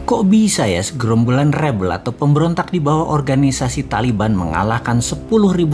Kok bisa ya segerombolan rebel atau pemberontak di bawah organisasi Taliban mengalahkan 10.000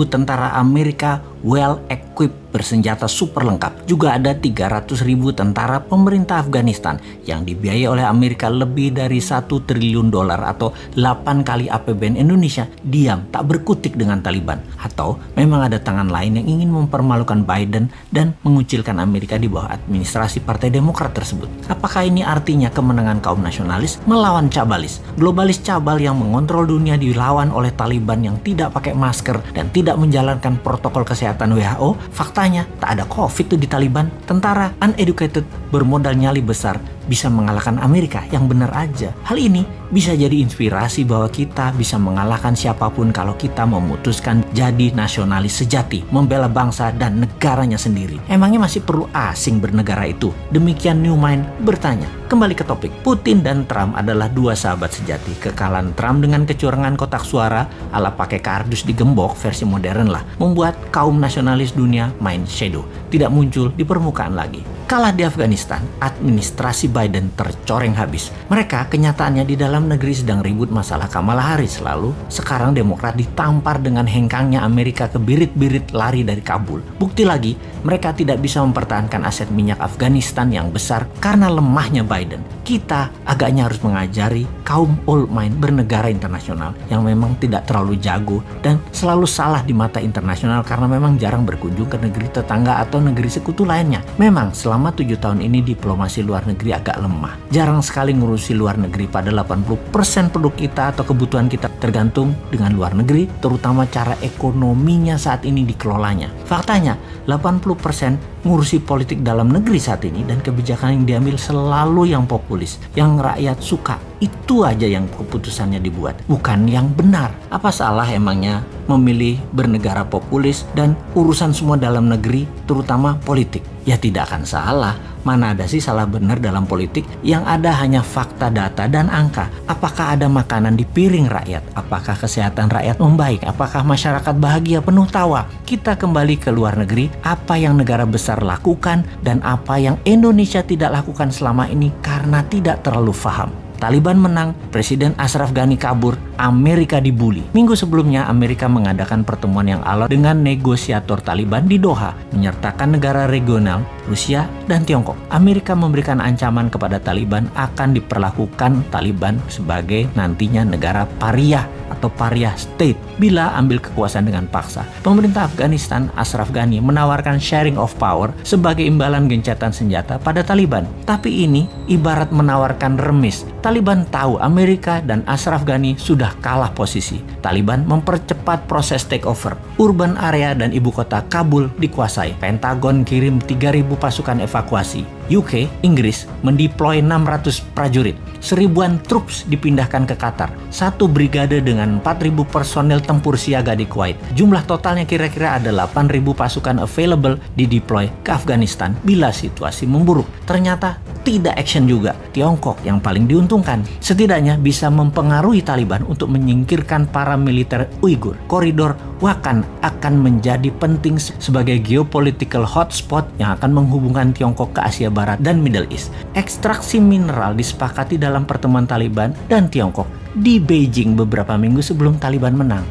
tentara Amerika well-equipped bersenjata super lengkap. Juga ada 300.000 tentara pemerintah Afghanistan yang dibiayai oleh Amerika lebih dari $1 triliun atau 8 kali APBN Indonesia diam tak berkutik dengan Taliban. Atau memang ada tangan lain yang ingin mempermalukan Biden dan mengucilkan Amerika di bawah administrasi Partai Demokrat tersebut. Apakah ini artinya kemenangan kaum nasionalis melawan cabalis? Globalis cabal yang mengontrol dunia dilawan oleh Taliban yang tidak pakai masker dan tidak menjalankan protokol kesehatan WHO? Faktanya tak ada COVID tuh di Taliban. Tentara uneducated bermodal nyali besar bisa mengalahkan Amerika yang benar aja. Hal ini bisa jadi inspirasi bahwa kita bisa mengalahkan siapapun kalau kita memutuskan jadi nasionalis sejati, membela bangsa dan negaranya sendiri. Emangnya masih perlu asing bernegara itu? Demikian New Mind bertanya. Kembali ke topik, Putin dan Trump adalah dua sahabat sejati. Kekalahan Trump dengan kecurangan kotak suara ala pakai kardus digembok versi modern lah, membuat kaum nasionalis dunia main shadow, tidak muncul di permukaan lagi. Kalah di Afghanistan, administrasi Biden tercoreng habis. Mereka kenyataannya di dalam negeri sedang ribut masalah Kamala Harris. Lalu sekarang Demokrat ditampar dengan hengkangnya Amerika ke birit-birit lari dari Kabul. Bukti lagi, mereka tidak bisa mempertahankan aset minyak Afghanistan yang besar karena lemahnya Biden. Kita agaknya harus mengajari kaum old mind bernegara internasional yang memang tidak terlalu jago dan selalu salah di mata internasional karena memang jarang berkunjung ke negeri tetangga atau negeri sekutu lainnya. Memang selama 7 tahun ini diplomasi luar negeri agak lemah. Jarang sekali ngurusi luar negeri, pada 80% produk kita atau kebutuhan kita tergantung dengan luar negeri, terutama cara ekonominya saat ini dikelolanya. Faktanya, 80% ngurusi politik dalam negeri saat ini dan kebijakan yang diambil selalu yang populis, yang rakyat suka. Itu aja yang keputusannya dibuat, bukan yang benar. Apa salah emangnya memilih bernegara populis dan urusan semua dalam negeri, terutama politik? Ya tidak akan salah. Mana ada sih salah benar dalam politik? Yang ada hanya fakta, data, dan angka. Apakah ada makanan di piring rakyat? Apakah kesehatan rakyat membaik? Apakah masyarakat bahagia penuh tawa? Kita kembali ke luar negeri, apa yang negara besar lakukan dan apa yang Indonesia tidak lakukan selama ini karena tidak terlalu paham. Taliban menang, Presiden Ashraf Ghani kabur, Amerika dibully. Minggu sebelumnya, Amerika mengadakan pertemuan yang alot dengan negosiator Taliban di Doha, menyertakan negara regional, Rusia, dan Tiongkok. Amerika memberikan ancaman kepada Taliban akan diperlakukan Taliban sebagai nantinya negara pariah atau pariah state bila ambil kekuasaan dengan paksa. Pemerintah Afghanistan, Ashraf Ghani, menawarkan sharing of power sebagai imbalan gencatan senjata pada Taliban. Tapi ini ibarat menawarkan remis. Taliban tahu Amerika dan Ashraf Ghani sudah kalah posisi. Taliban mempercepat proses takeover. Urban area dan ibu kota Kabul dikuasai. Pentagon kirim 3.000 pasukan evakuasi. UK, Inggris, mendeploy 600 prajurit. 1000-an troops dipindahkan ke Qatar. 1 brigade dengan 4.000 personel tempur siaga di Kuwait. Jumlah totalnya kira-kira ada 8.000 pasukan available dideploy ke Afghanistan bila situasi memburuk. Ternyata tidak action juga. Tiongkok yang paling diuntungkan. Setidaknya bisa mempengaruhi Taliban untuk menyingkirkan para militer Uighur. Koridor Wakhan akan menjadi penting sebagai geopolitical hotspot yang akan menghubungkan Tiongkok ke Asia Barat dan Middle East. Ekstraksi mineral disepakati dalam pertemuan Taliban dan Tiongkok di Beijing beberapa minggu sebelum Taliban menang.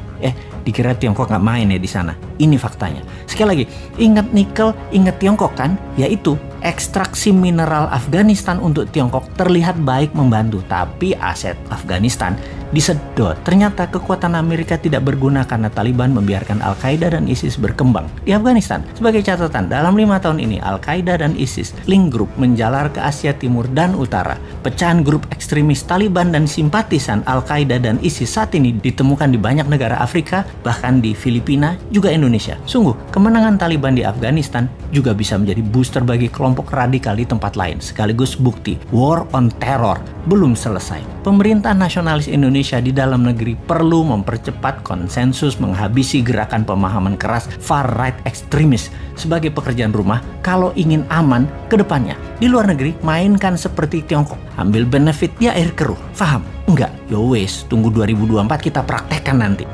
Dikira Tiongkok nggak main ya di sana. Ini faktanya. Sekali lagi, ingat nikel, ingat Tiongkok kan? Yaitu ekstraksi mineral Afghanistan untuk Tiongkok terlihat baik membantu, tapi aset Afghanistan disedot. Ternyata kekuatan Amerika tidak berguna karena Taliban membiarkan Al-Qaeda dan ISIS berkembang di Afghanistan. Sebagai catatan, dalam 5 tahun ini Al-Qaeda dan ISIS link group menjalar ke Asia Timur dan Utara. Pecahan grup ekstremis Taliban dan simpatisan Al-Qaeda dan ISIS saat ini ditemukan di banyak negara Afrika, bahkan di Filipina, juga Indonesia. Sungguh, kemenangan Taliban di Afghanistan juga bisa menjadi booster bagi kelompok radikal di tempat lain, sekaligus bukti war on terror belum selesai. Pemerintah nasionalis Indonesia di dalam negeri perlu mempercepat konsensus menghabisi gerakan pemahaman keras far right ekstremis sebagai pekerjaan rumah kalau ingin aman ke depannya. Di luar negeri, mainkan seperti Tiongkok, ambil benefit di air keruh. Faham? Enggak? Yo wes, tunggu 2024 kita praktekkan nanti.